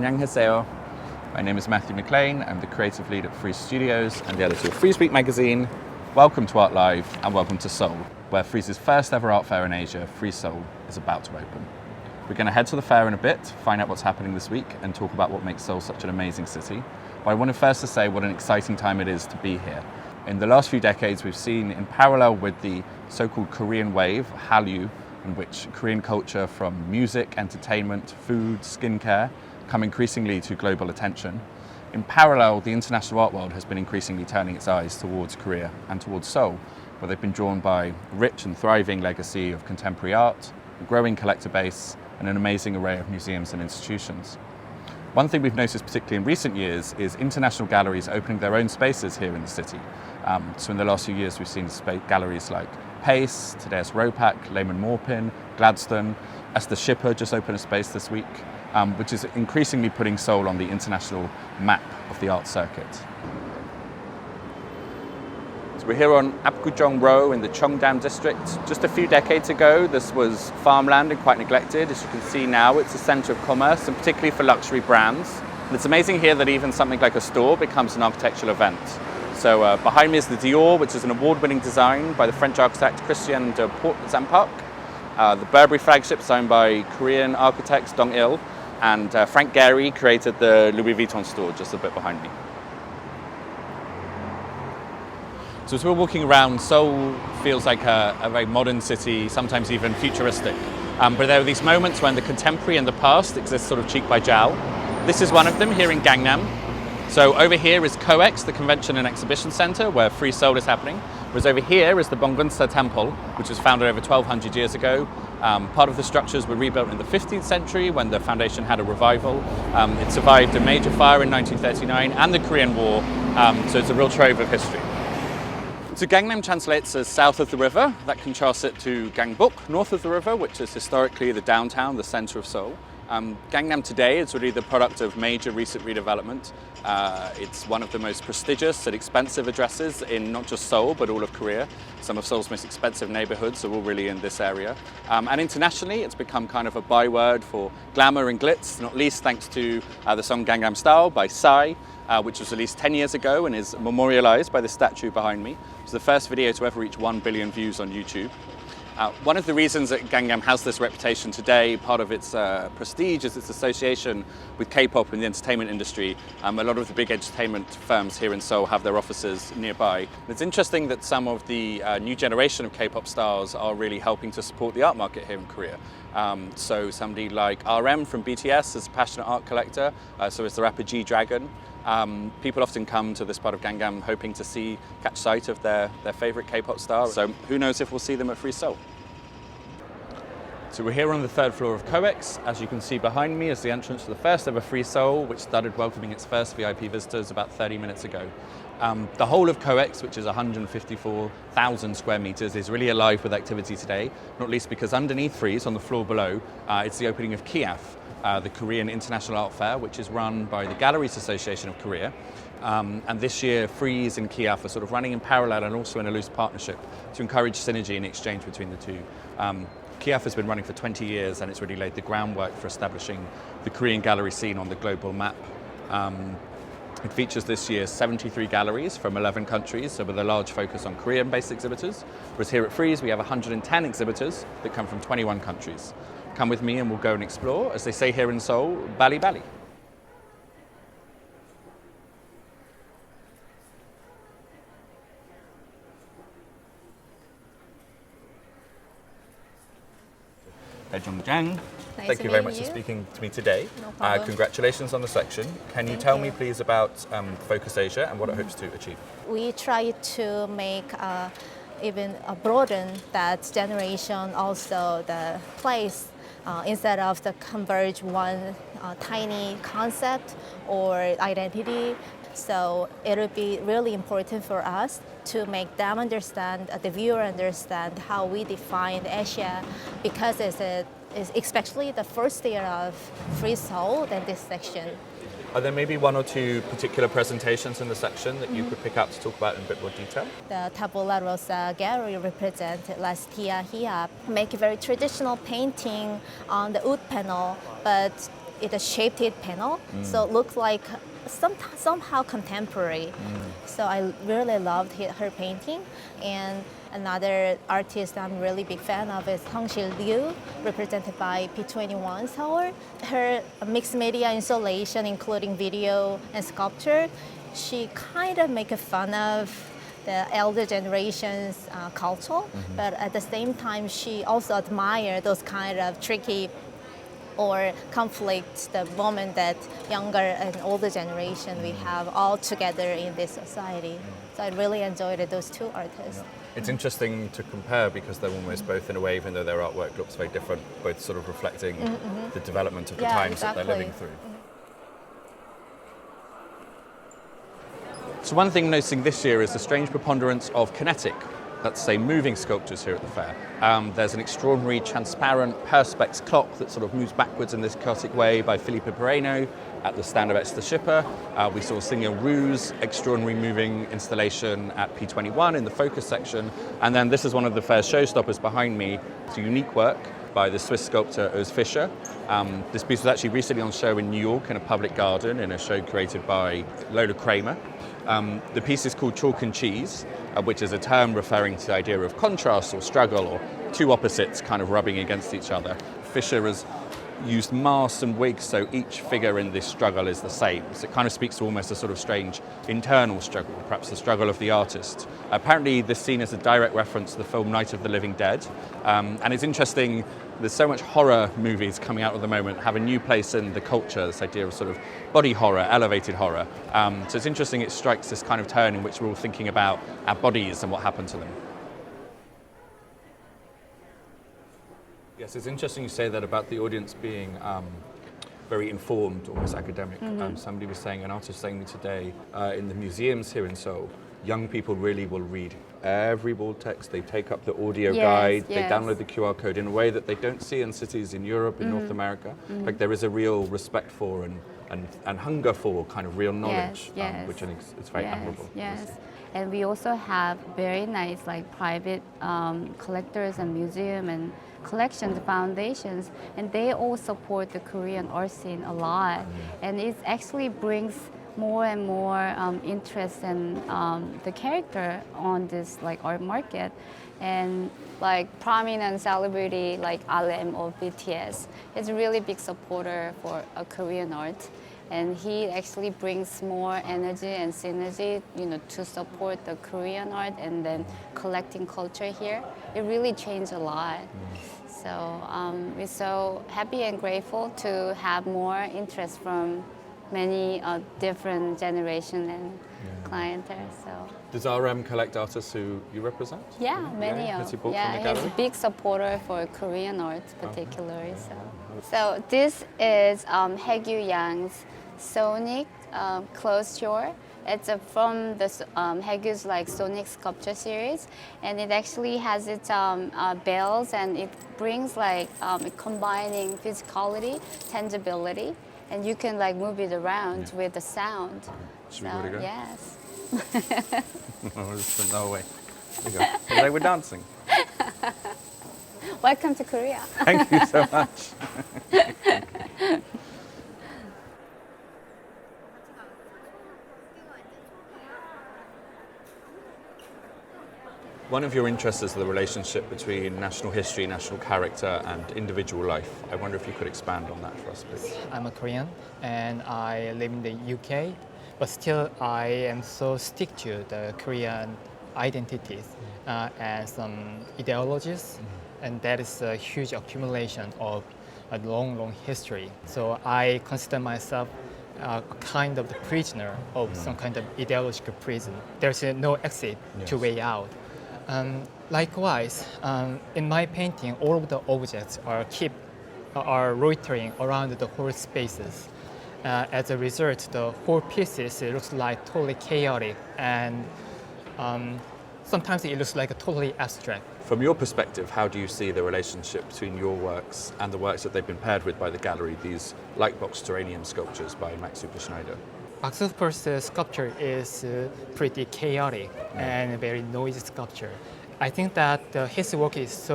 안녕하세요. My name is Matthew McLean. I'm the creative lead at Frieze Studios and the editor of Frieze Week magazine. Welcome to Art Live and welcome to Seoul, where Frieze's first ever art fair in Asia, Frieze Seoul, is about to open. We're going to head to the fair in a bit, find out what's happening this week and talk about what makes Seoul such an amazing city. But I wanted first to say what an exciting time it is to be here. In the last few decades, we've seen, in parallel with the so-called Korean wave, Hallyu, in which Korean culture from music, entertainment, food, skincare, come increasingly to global attention. In parallel, the international art world has been increasingly turning its eyes towards Korea and towards Seoul, where they've been drawn by a rich and thriving legacy of contemporary art, a growing collector base, and an amazing array of museums and institutions. One thing we've noticed particularly in recent years is international galleries opening their own spaces here in the city. So in the last few years we've seen galleries like Pace, Tadeusz Ropak, Lehman Morpin, Gladstone. Esther Schipper just opened a space this week, which is increasingly putting Seoul on the international map of the art circuit. So we're here on Apgujeong-ro in the Cheongdam district. Just a few decades ago, this was farmland and quite neglected. As you can see now, it's a centre of commerce, and particularly for luxury brands. And it's amazing here that even something like a store becomes an architectural event. So behind me is the Dior, which is an award-winning design by the French architect Christian de Port-Zamparc. The Burberry flagship is owned by Korean architects Dong-il, and Frank Gehry created the Louis Vuitton store just a bit behind me. So as we're walking around, Seoul feels like a very modern city, sometimes even futuristic. But there are these moments when the contemporary and the past exist sort of cheek by jowl. This is one of them here in Gangnam. So over here is COEX, the Convention and Exhibition Center, where Frieze Seoul is happening. Whereas over here is the Bongeunsa temple, which was founded over 1,200 years ago. Part of the structures were rebuilt in the 15th century when the foundation had a revival. It survived a major fire in 1939 and the Korean War, so it's a real trove of history. So Gangnam translates as south of the river. That contrasts it to Gangbuk, north of the river, which is historically the downtown, the center of Seoul. Gangnam today is really the product of major recent redevelopment. It's one of the most prestigious and expensive addresses in not just Seoul, but all of Korea. Some of Seoul's most expensive neighborhoods are all really in this area. And internationally, it's become kind of a byword for glamour and glitz, not least thanks to the song Gangnam Style by Psy, which was released 10 years ago and is memorialized by the statue behind me. It's the first video to ever reach 1 billion views on YouTube. One of the reasons that Gangnam has this reputation today, part of its prestige, is its association with K-pop and the entertainment industry. A lot of the big entertainment firms here in Seoul have their offices nearby. And it's interesting that some of the new generation of K-pop stars are really helping to support the art market here in Korea. So somebody like RM from BTS is a passionate art collector, so is the rapper G-Dragon. People often come to this part of Gangnam hoping to catch sight of their favorite K-pop star. So who knows if we'll see them at Frieze Seoul. So we're here on the third floor of COEX. As you can see behind me is the entrance to the first ever Frieze Seoul, which started welcoming its first VIP visitors about 30 minutes ago. The whole of COEX, which is 154,000 square meters, is really alive with activity today, not least because underneath Frieze, on the floor below, it's the opening of KIAF, the Korean International Art Fair, which is run by the Galleries Association of Korea. And this year, Frieze and KIAF are sort of running in parallel and also in a loose partnership to encourage synergy and exchange between the two. KIAF has been running for 20 years and it's really laid the groundwork for establishing the Korean gallery scene on the global map. It features this year 73 galleries from 11 countries, so with a large focus on Korean-based exhibitors. Whereas here at Frieze, we have 110 exhibitors that come from 21 countries. Come with me and we'll go and explore, as they say here in Seoul, Bali Bali. Hyejung Jang, thank you very much for speaking to me today. No problem. Congratulations on the selection. Can you tell me please about Focus Asia and what it hopes to achieve? We try to make even broaden that generation, also the place, instead of the converge one tiny concept or identity. So it would be really important for us to make them understand, the viewer understand how we define Asia, because it's especially the first year of Frieze Seoul in this section. Are there maybe one or two particular presentations in the section that you could pick out to talk about in a bit more detail? The Tabula Rosa gallery represents Lastia Hiap, make a very traditional painting on the wood panel, but it's a shaped panel, so it looks like somehow contemporary. So I really loved her painting. And another artist I'm really big fan of is Hyejung Jang, represented by P21 Seoul. Her mixed media installation, including video and sculpture, she kind of make fun of the elder generation's culture, but at the same time, she also admired those kind of tricky or conflicts, the moment that younger and older generation we have all together in this society. So I really enjoyed those two artists. It's interesting to compare because they're almost both in a way, even though their artwork looks very different, both sort of reflecting the development of the times that they're living through. So one thing noticing this year is the strange preponderance of kinetic, let's say moving sculptures here at the fair. There's an extraordinary transparent perspex clock that sort of moves backwards in this chaotic way by Filippo Pereno at the stand of Esther Schipper. We saw Signor Rue's extraordinary moving installation at P21 in the focus section. And then this is one of the fair's showstoppers behind me. It's a unique work by the Swiss sculptor Fischer. This piece was actually recently on show in New York in a public garden in a show created by Lola Kramer. The piece is called Chalk and Cheese, which is a term referring to the idea of contrast or struggle or two opposites kind of rubbing against each other. Fischer has used masks and wigs, so each figure in this struggle is the same. So it kind of speaks to almost a sort of strange internal struggle, perhaps the struggle of the artist. Apparently this scene is a direct reference to the film Night of the Living Dead. And it's interesting, there's so much horror movies coming out at the moment, have a new place in the culture, this idea of sort of body horror, elevated horror. So it's interesting, it strikes this kind of turn in which we're all thinking about our bodies and what happened to them. Yes, it's interesting you say that about the audience being very informed, almost academic. Somebody was saying, an artist was saying to me today, in the museums here in Seoul, young people really will read every wall text. They take up the audio guide, they download the QR code in a way that they don't see in cities in Europe, in North America. Like there is a real respect for and hunger for kind of real knowledge, which I think is very admirable. Yes. And we also have very nice like private collectors and museum and collections, foundations, and they all support the Korean art scene a lot. And it actually brings more and more interest in the character on this like art market. And like prominent celebrity like RM of BTS is a really big supporter for Korean art. And he actually brings more energy and synergy, to support the Korean art and then collecting culture here. It really changed a lot. So we're so happy and grateful to have more interest from many different generations and clientele. So. Does RM collect artists who you represent? Yeah, many of them. Yeah, he's a big supporter for Korean art particularly. So this is Hyejung Yang's Sonic closed shore. It's from the Haegyo's like Sonic sculpture series, and it actually has its bells, and it brings like combining physicality, tangibility, and you can like move it around with the sound. Should we go to go? Yes. No way. There you go. Today we're dancing. Welcome to Korea. Thank you so much. One of your interests is the relationship between national history, national character, and individual life. I wonder if you could expand on that for us, please. I'm a Korean and I live in the UK, but still I am so stick to the Korean identities and some ideologies, and that is a huge accumulation of a long history. So I consider myself kind of the prisoner of some kind of ideological prison. There's no exit to way out. Likewise, in my painting, all of the objects are loitering around the whole spaces. As a result, the whole pieces looks like totally chaotic, and sometimes it looks like a totally abstract. From your perspective, how do you see the relationship between your works and the works that they've been paired with by the gallery, these lightbox terranium sculptures by Max Superschneider? Max Super's sculpture is pretty chaotic and very noisy sculpture. I think that his work is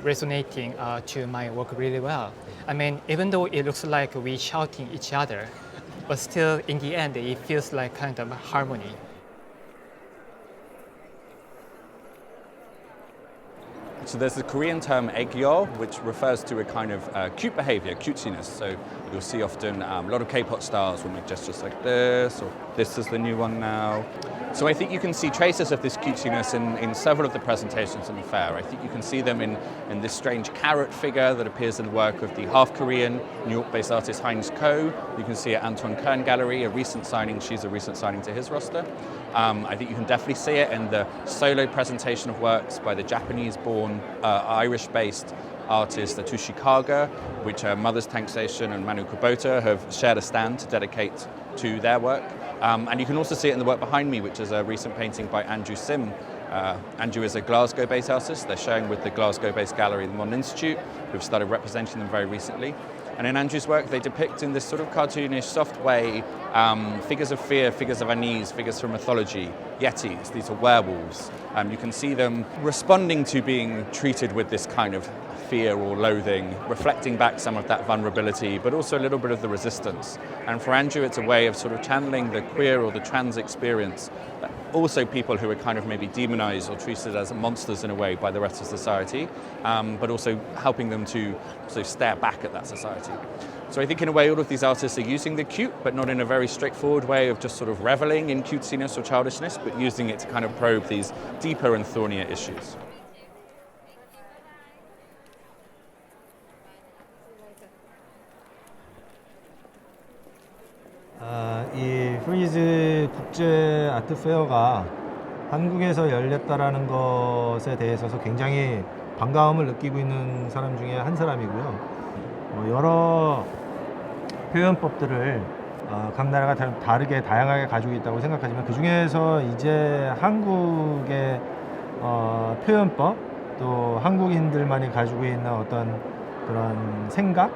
resonating to my work really well. I mean, even though it looks like we shouting each other, but still in the end it feels like kind of harmony. So there's the Korean term Aegyo, which refers to a kind of cute behavior, cutesiness. So you'll see often a lot of K-pop stars will make gestures like this, or this is the new one now. So I think you can see traces of this cutesiness in several of the presentations in the fair. I think you can see them in this strange carrot figure that appears in the work of the half-Korean, New York-based artist Heinz Ko. You can see at Anton Kern Gallery, a recent signing. She's a recent signing to his roster. I think you can definitely see it in the solo presentation of works by the Japanese-born, Irish-based artist Atushi Kaga, which Mother's Tank Station and Manu Kubota have shared a stand to dedicate to their work. And you can also see it in the work behind me, which is a recent painting by Andrew Sim. Andrew is a Glasgow-based artist. They're showing with the Glasgow-based gallery, the Modern Institute, who've started representing them very recently. And in Andrew's work, they depict in this sort of cartoonish, soft way, figures of fear, figures of unease, figures from mythology, yetis. These are werewolves. You can see them responding to being treated with this kind of fear or loathing, reflecting back some of that vulnerability, but also a little bit of the resistance. And for Andrew, it's a way of sort of channeling the queer or the trans experience, but also people who are kind of maybe demonized or treated as monsters in a way by the rest of society, but also helping them to sort of stare back at that society. So I think in a way all of these artists are using the cute, but not in a very straightforward way of just sort of reveling in cutesiness or childishness, but using it to kind of probe these deeper and thornier issues. 이 프리즈 국제 아트 페어가 한국에서 열렸다라는 것에 대해서 굉장히 반가움을 느끼고 있는 사람 중에 한 사람이고요. 여러 표현법들을 각 나라가 다르게 다양하게 가지고 있다고 생각하지만 그 중에서 이제 한국의 표현법 또 한국인들만이 가지고 있는 어떤 그런 생각,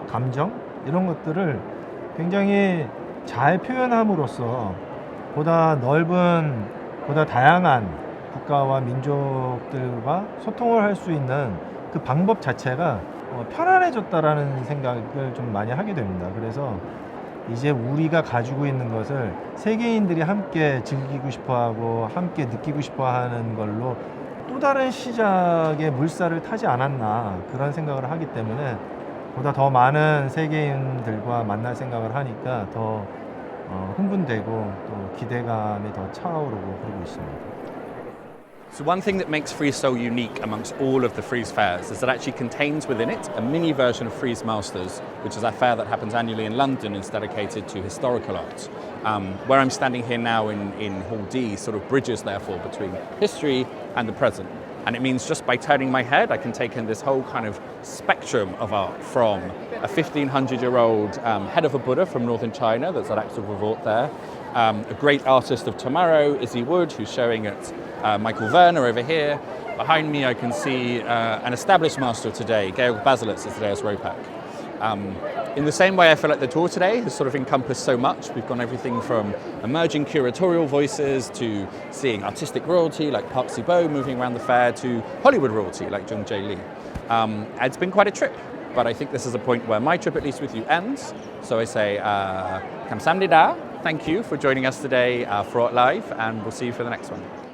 감정 이런 것들을 굉장히 잘 표현함으로써 보다 넓은, 보다 다양한 국가와 민족들과 소통을 할 수 있는 그 방법 자체가 편안해졌다라는 생각을 좀 많이 하게 됩니다. 그래서 이제 우리가 가지고 있는 것을 세계인들이 함께 즐기고 싶어하고 함께 느끼고 싶어하는 걸로 또 다른 시작의 물살을 타지 않았나 그런 생각을 하기 때문에 보다 더 많은 세계인들과 만날 생각을 하니까 더 흥분되고 또 기대감이 더 차오르고 그러고 있습니다. So one thing that makes Frieze Seoul unique amongst all of the Frieze fairs is that it actually contains within it a mini version of Frieze Masters, which is a fair that happens annually in London and is dedicated to historical art. Where I'm standing here now in Hall D sort of bridges therefore between history and the present. And it means just by turning my head, I can take in this whole kind of spectrum of art from a 1500-year-old head of a Buddha from northern China that's at active revolt there, a great artist of tomorrow, Izzy Wood, who's showing at Michael Werner over here. Behind me I can see an established master of today, Georg Baselitz is today's Ropak. In the same way I feel like the tour today has sort of encompassed so much. We've gone everything from emerging curatorial voices to seeing artistic royalty like Park Si-bo moving around the fair to Hollywood royalty like Jung Jae Lee. It's been quite a trip, but I think this is a point where my trip, at least with you, ends. So I say 감사합니다. Thank you for joining us today for Art Live, and we'll see you for the next one.